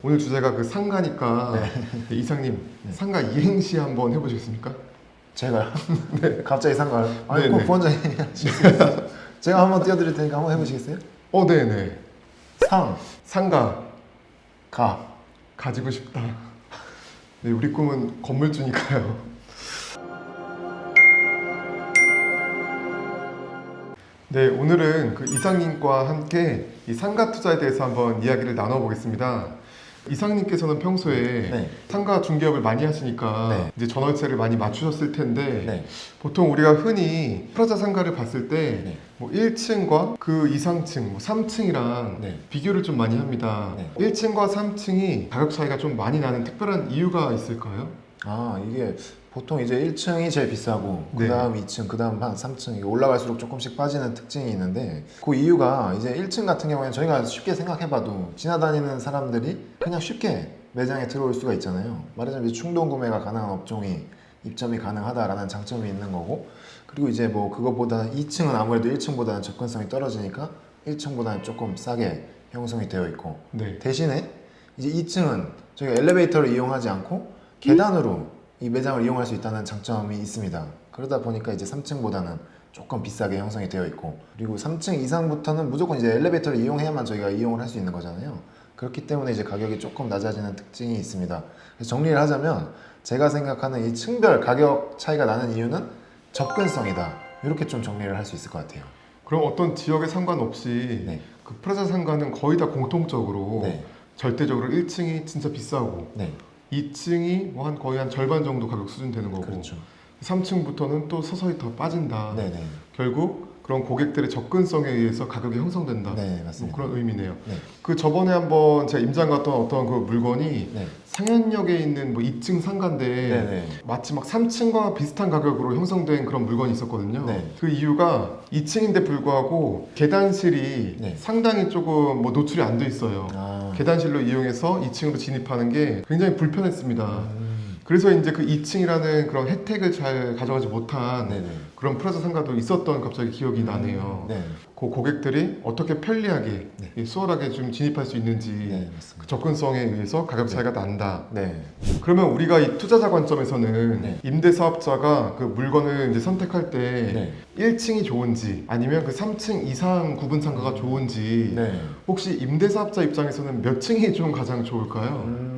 오늘 주제가 그 상가니까 네, 이상님 네. 상가 이행시 한번 해보시겠습니까? 제가요? 네. 갑자기 상가를? 아니 네네. 꼭 부원장이 하시겠어요? 제가 한번 띄워드릴 테니까 한번 해보시겠어요? 네네. 상, 상가 가. 가지고 싶다. 네, 우리 꿈은 건물주니까요. 네, 오늘은 그 이상님과 함께 이 상가 투자에 대해서 한번 이야기를 나눠보겠습니다. 이상님께서는 평소에 네. 상가 중개업을 많이 하시니까 네. 이제 전월세를 많이 맞추셨을 텐데 네. 보통 우리가 흔히 프라자 상가를 봤을 때 네. 뭐 1층과 그 이상층, 뭐 3층이랑 네. 비교를 좀 많이 합니다. 네. 1층과 3층이 가격 차이가 좀 많이 나는 특별한 이유가 있을까요? 아, 이게 보통 이제 1층이 제일 비싸고 네. 그 다음 2층, 그 다음 한 3층 이게 올라갈수록 조금씩 빠지는 특징이 있는데 그 이유가 이제 1층 같은 경우에는 저희가 쉽게 생각해봐도 지나다니는 사람들이 그냥 쉽게 매장에 들어올 수가 있잖아요. 말하자면 이제 충동 구매가 가능한 업종이 입점이 가능하다라는 장점이 있는 거고, 그리고 이제 뭐 그것보다 2층은 아무래도 1층보다는 접근성이 떨어지니까 1층보다는 조금 싸게 형성이 되어 있고, 네. 대신에 이제 2층은 저희가 엘리베이터를 이용하지 않고 계단으로 이 매장을 이용할 수 있다는 장점이 있습니다. 그러다 보니까 이제 3층보다는 조금 비싸게 형성이 되어 있고, 그리고 3층 이상부터는 무조건 이제 엘리베이터를 이용해야만 저희가 이용을 할 수 있는 거잖아요. 그렇기 때문에 이제 가격이 조금 낮아지는 특징이 있습니다. 그래서 정리를 하자면 제가 생각하는 이 층별 가격 차이가 나는 이유는 접근성이다. 이렇게 좀 정리를 할 수 있을 것 같아요. 그럼 어떤 지역에 상관없이 네. 그 프라자 상가는 거의 다 공통적으로 네. 절대적으로 1층이 진짜 비싸고 네. 2층이 뭐 거의 한 절반 정도 가격 수준 되는 거고 그렇죠. 3층부터는 또 서서히 더 빠진다. 네네. 결국 그런 고객들의 접근성에 의해서 가격이 형성된다. 네, 뭐 맞습니다. 그런 의미네요. 네. 그 저번에 한번 제가 임장 갔던 어떤 그 물건이 네. 상현역에 있는 뭐 2층 상가인데 네네. 마치 막 3층과 비슷한 가격으로 형성된 그런 물건이 있었거든요. 네. 그 이유가 2층인데 불구하고 계단실이 네. 상당히 조금 뭐 노출이 안 돼 있어요. 아. 계단실로 이용해서 2층으로 진입하는 게 굉장히 불편했습니다. 음. 그래서 이제 그 2층이라는 그런 혜택을 잘 가져가지 못한 네네. 그런 프라자 상가도 있었던 갑자기 기억이 나네요. 네. 그 고객들이 어떻게 편리하게 네. 수월하게 좀 진입할 수 있는지 네, 그 맞습니다. 접근성에 의해서 가격 차이가 난다. 네. 그러면 우리가 이 투자자 관점에서는 네. 임대 사업자가 그 물건을 이제 선택할 때 네. 1층이 좋은지 아니면 그 3층 이상 구분 상가가 좋은지 네. 혹시 임대 사업자 입장에서는 몇 층이 좀 가장 좋을까요?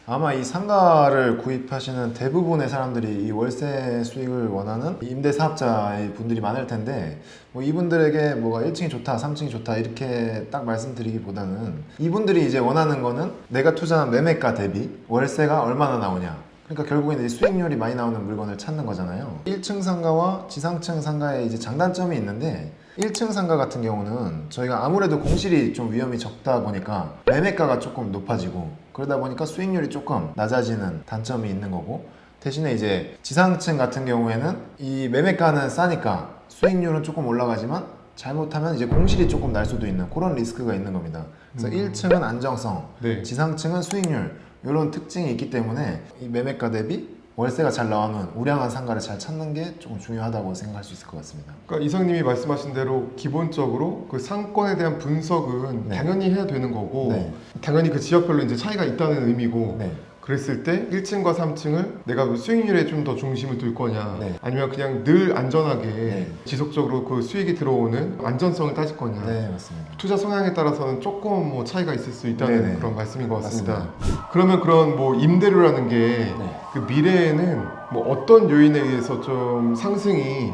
아마 이 상가를 구입하시는 대부분의 사람들이 이 월세 수익을 원하는 임대 사업자의 분들이 많을 텐데, 뭐 이분들에게 뭐가 1층이 좋다, 3층이 좋다 이렇게 딱 말씀드리기보다는 이분들이 이제 원하는 거는 내가 투자한 매매가 대비 월세가 얼마나 나오냐. 그러니까 결국에는 이제 수익률이 많이 나오는 물건을 찾는 거잖아요. 1층 상가와 지상층 상가에 이제 장단점이 있는데, 1층 상가 같은 경우는 저희가 아무래도 공실이 좀 위험이 적다 보니까 매매가가 조금 높아지고, 그러다 보니까 수익률이 조금 낮아지는 단점이 있는 거고, 대신에 이제 지상층 같은 경우에는 이 매매가는 싸니까 수익률은 조금 올라가지만 잘못하면 이제 공실이 조금 날 수도 있는 그런 리스크가 있는 겁니다. 그래서 1층은 안정성, 네. 지상층은 수익률, 이런 특징이 있기 때문에 이 매매가 대비 월세가 잘 나오는 우량한 상가를 잘 찾는 게 조금 중요하다고 생각할 수 있을 것 같습니다. 그러니까 이상님이 말씀하신 대로 기본적으로 그 상권에 대한 분석은 네. 당연히 해야 되는 거고 네. 당연히 그 지역별로 이제 차이가 있다는 의미고 네. 그랬을 때 1층과 3층을 내가 그 수익률에 좀 더 중심을 둘 거냐 네. 아니면 그냥 늘 안전하게 네. 지속적으로 그 수익이 들어오는 안전성을 따질 거냐 네, 맞습니다. 투자 성향에 따라서는 조금 뭐 차이가 있을 수 있다는 네네. 그런 말씀인 것 같습니다. 맞습니다. 그러면 그런 뭐 임대료라는 게 네. 그 미래에는 뭐 어떤 요인에 의해서 좀 상승이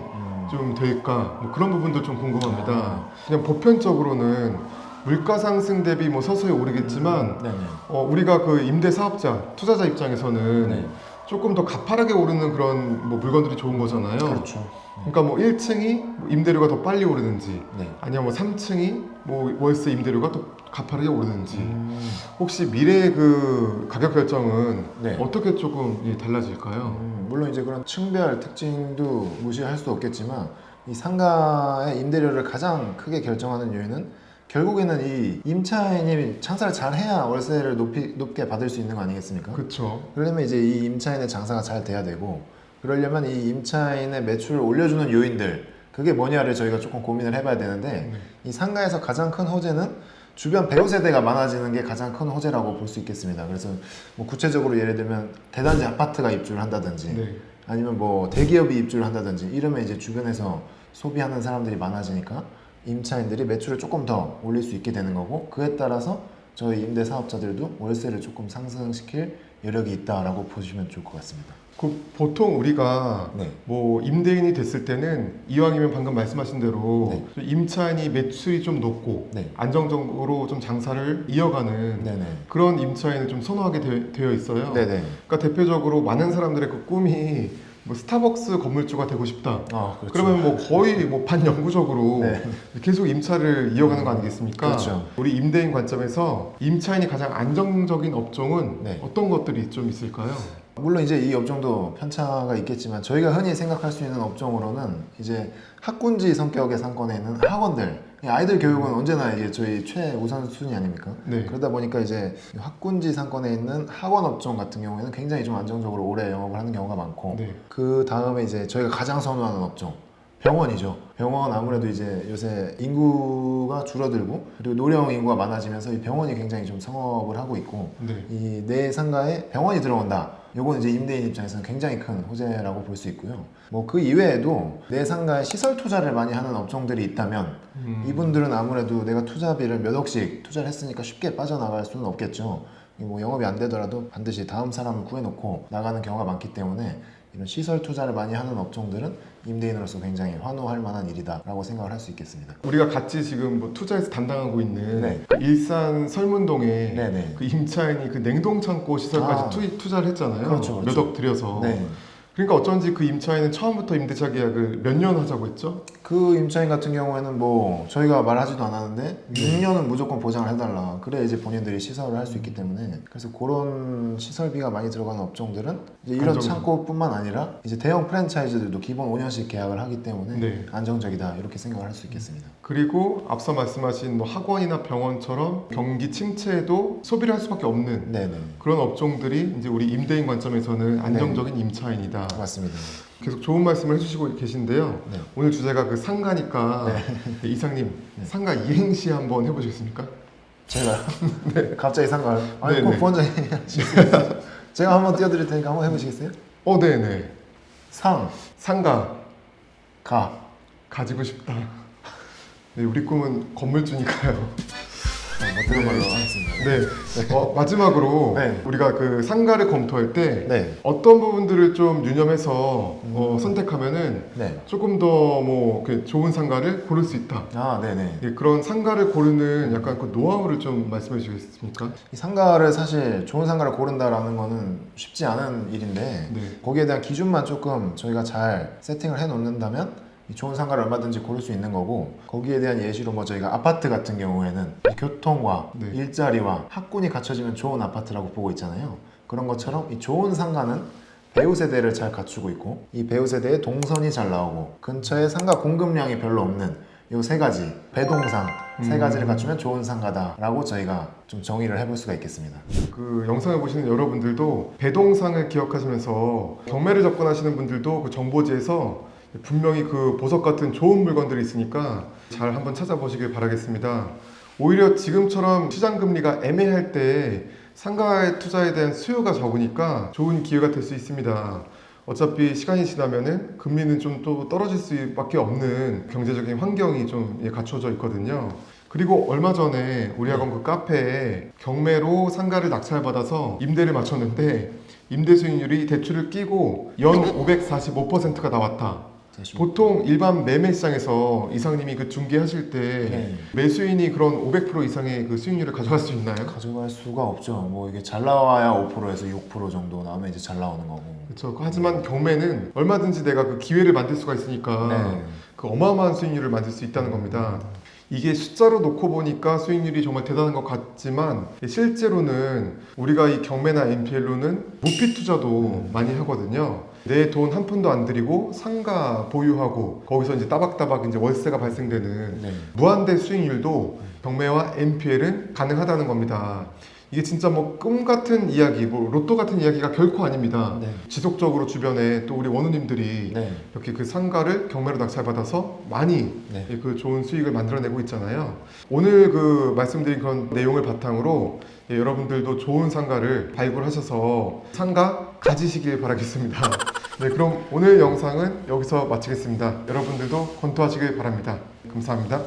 좀 될까 뭐 그런 부분도 좀 궁금합니다. 그냥 보편적으로는 물가 상승 대비 뭐 서서히 오르겠지만 네네. 우리가 그 임대 사업자 투자자 입장에서는 네. 조금 더 가파르게 오르는 그런 뭐 물건들이 좋은 거잖아요. 그렇죠. 그러니까 뭐 1층이 임대료가 더 빨리 오르는지 네. 아니면 뭐 3층이 뭐 월세 임대료가 더 가파르게 오르는지 혹시 미래의 그 가격 결정은 네. 어떻게 조금 달라질까요? 물론 이제 그런 층별 특징도 무시할 수 없겠지만, 이 상가의 임대료를 가장 크게 결정하는 요인은 결국에는 이 임차인이 장사를 잘 해야 월세를 높게 받을 수 있는 거 아니겠습니까? 그렇죠. 그러려면 이제 이 임차인의 장사가 잘 돼야 되고, 그러려면 이 임차인의 매출을 올려주는 요인들, 그게 뭐냐를 저희가 조금 고민을 해봐야 되는데, 이 상가에서 가장 큰 호재는 주변 배우 세대가 많아지는 게 가장 큰 호재라고 볼 수 있겠습니다. 그래서 뭐 구체적으로 예를 들면 대단지 아파트가 입주를 한다든지 네. 아니면 뭐 대기업이 입주를 한다든지 이러면 이제 주변에서 소비하는 사람들이 많아지니까 임차인들이 매출을 조금 더 올릴 수 있게 되는 거고, 그에 따라서 저희 임대 사업자들도 월세를 조금 상승시킬 여력이 있다라고 보시면 좋을 것 같습니다. 그 보통 우리가 네. 뭐 임대인이 됐을 때는 이왕이면 방금 말씀하신 대로 네. 좀 임차인이 매출이 좀 높고 네. 안정적으로 좀 장사를 이어가는 네네. 그런 임차인을 좀 선호하게 되어 있어요. 네네. 그러니까 대표적으로 많은 사람들의 그 꿈이 뭐 스타벅스 건물주가 되고 싶다. 아, 그렇죠. 그러면 뭐 거의 뭐 반영구적으로 네. 계속 임차를 이어가는 거 아니겠습니까? 그렇죠. 우리 임대인 관점에서 임차인이 가장 안정적인 업종은 네. 어떤 것들이 좀 있을까요? 물론 이제 이 업종도 편차가 있겠지만 저희가 흔히 생각할 수 있는 업종으로는 이제 학군지 성격의 상권에 있는 학원들, 아이들 교육은 언제나 이게 저희 최우선 순위 아닙니까? 네. 그러다 보니까 이제 학군지 상권에 있는 학원 업종 같은 경우에는 굉장히 좀 안정적으로 오래 영업을 하는 경우가 많고, 네. 그 다음에 이제 저희가 가장 선호하는 업종 병원이죠. 병원 아무래도 이제 요새 인구가 줄어들고 그리고 노령 인구가 많아지면서 이 병원이 굉장히 좀 성업을 하고 있고, 네. 이 내 상가에 병원이 들어온다. 요건 이제 임대인 입장에서는 굉장히 큰 호재라고 볼 수 있고요. 뭐 그 이외에도 내 상가에 시설 투자를 많이 하는 업종들이 있다면 이분들은 아무래도 내가 투자비를 몇 억씩 투자를 했으니까 쉽게 빠져나갈 수는 없겠죠. 뭐 영업이 안 되더라도 반드시 다음 사람을 구해놓고 나가는 경우가 많기 때문에 이런 시설 투자를 많이 하는 업종들은 임대인으로서 굉장히 환호할 만한 일이다라고 생각을 할 수 있겠습니다. 우리가 같이 지금 뭐 투자해서 담당하고 있는 네. 그 일산 설문동에 네네. 그 임차인이 그 냉동창고 시설까지 아. 투자를 했잖아요. 그렇죠, 그렇죠. 몇 억 들여서. 네. 그러니까 어쩐지 그 임차인은 처음부터 임대차 계약을 몇 년 하자고 했죠? 그 임차인 같은 경우에는 뭐 저희가 말하지도 않았는데 6년은 무조건 보장을 해달라. 그래 이제 본인들이 시설을 할 수 있기 때문에, 그래서 그런 시설비가 많이 들어가는 업종들은 이제 이런 안정적. 창고뿐만 아니라 이제 대형 프랜차이즈들도 기본 5년씩 계약을 하기 때문에 네. 안정적이다 이렇게 생각을 할 수 있겠습니다. 그리고 앞서 말씀하신 뭐 학원이나 병원처럼 경기 침체에도 소비를 할 수밖에 없는 네네. 그런 업종들이 이제 우리 임대인 관점에서는 안정적인 임차인이다. 맞습니다. 계속 좋은 말씀을 해주시고 계신데요. 네. 오늘 주제가 그 상가니까 네, 이상님 상가 이행시 한번 해보시겠습니까? 제가 갑자기 상가를 아니 네네. 꼭 부원장이 하시겠어요? 제가 한번 띄워드릴 테니까 한번 해보시겠어요? 네네. 상가 가 가지고 싶다. 네, 우리 꿈은 건물주니까요. 못 들은 걸로 하겠습니다. 네. 마지막으로 네. 우리가 그 상가를 검토할 때 네. 어떤 부분들을 좀 유념해서 선택하면은 네. 조금 더 뭐 좋은 상가를 고를 수 있다. 아, 네네. 네, 그런 상가를 고르는 약간 그 노하우를 좀 말씀해 주시겠습니까? 이 상가를 사실 좋은 상가를 고른다라는 거는 쉽지 않은 일인데 네. 거기에 대한 기준만 조금 저희가 잘 세팅을 해 놓는다면 이 좋은 상가를 얼마든지 고를 수 있는 거고, 거기에 대한 예시로 뭐 저희가 아파트 같은 경우에는 이 교통과 네. 일자리와 학군이 갖춰지면 좋은 아파트라고 보고 있잖아요. 그런 것처럼 이 좋은 상가는 배우 세대를 잘 갖추고 있고, 이 배우 세대에 동선이 잘 나오고 근처에 상가 공급량이 별로 없는 요 세 가지 배동상 세 가지를 갖추면 좋은 상가다라고 저희가 좀 정의를 해볼 수가 있겠습니다. 그 영상을 보시는 여러분들도 배동상을 기억하시면서 경매를 접근하시는 분들도 그 정보지에서 분명히 그 보석 같은 좋은 물건들이 있으니까 잘 한번 찾아보시길 바라겠습니다. 오히려 지금처럼 시장 금리가 애매할 때 상가의 투자에 대한 수요가 적으니까 좋은 기회가 될 수 있습니다. 어차피 시간이 지나면은 금리는 좀 또 떨어질 수밖에 없는 경제적인 환경이 좀 갖춰져 있거든요. 그리고 얼마 전에 우리 학원 그 카페에 경매로 상가를 낙찰받아서 임대를 맞췄는데 임대 수익률이 대출을 끼고 연 545%가 나왔다. 보통 일반 매매 시장에서 이상님이 그 중개하실 때 네. 매수인이 그런 500% 이상의 그 수익률을 가져갈 수 있나요? 가져갈 수가 없죠. 뭐 이게 잘 나와야 5%에서 6% 정도 나오면 이제 잘 나오는 거고. 그렇죠. 하지만 경매는 얼마든지 내가 그 기회를 만들 수가 있으니까 네. 그 어마어마한 수익률을 만들 수 있다는 겁니다. 이게 숫자로 놓고 보니까 수익률이 정말 대단한 것 같지만 실제로는 우리가 이 경매나 NPL로는 무피 투자도 많이 하거든요. 내 돈 한 푼도 안 들이고 상가 보유하고 거기서 이제 따박따박 이제 월세가 발생되는 네. 무한대 수익률도 경매와 NPL은 가능하다는 겁니다. 이게 진짜 뭐 꿈 같은 이야기, 뭐 로또 같은 이야기가 결코 아닙니다. 네. 지속적으로 주변에 또 우리 원우님들이 네. 이렇게 그 상가를 경매로 낙찰받아서 많이 네. 그 좋은 수익을 만들어내고 있잖아요. 오늘 그 말씀드린 그런 내용을 바탕으로 여러분들도 좋은 상가를 발굴하셔서 상가 가지시길 바라겠습니다. 네, 그럼 오늘 영상은 여기서 마치겠습니다. 여러분들도 권투하시길 바랍니다. 감사합니다.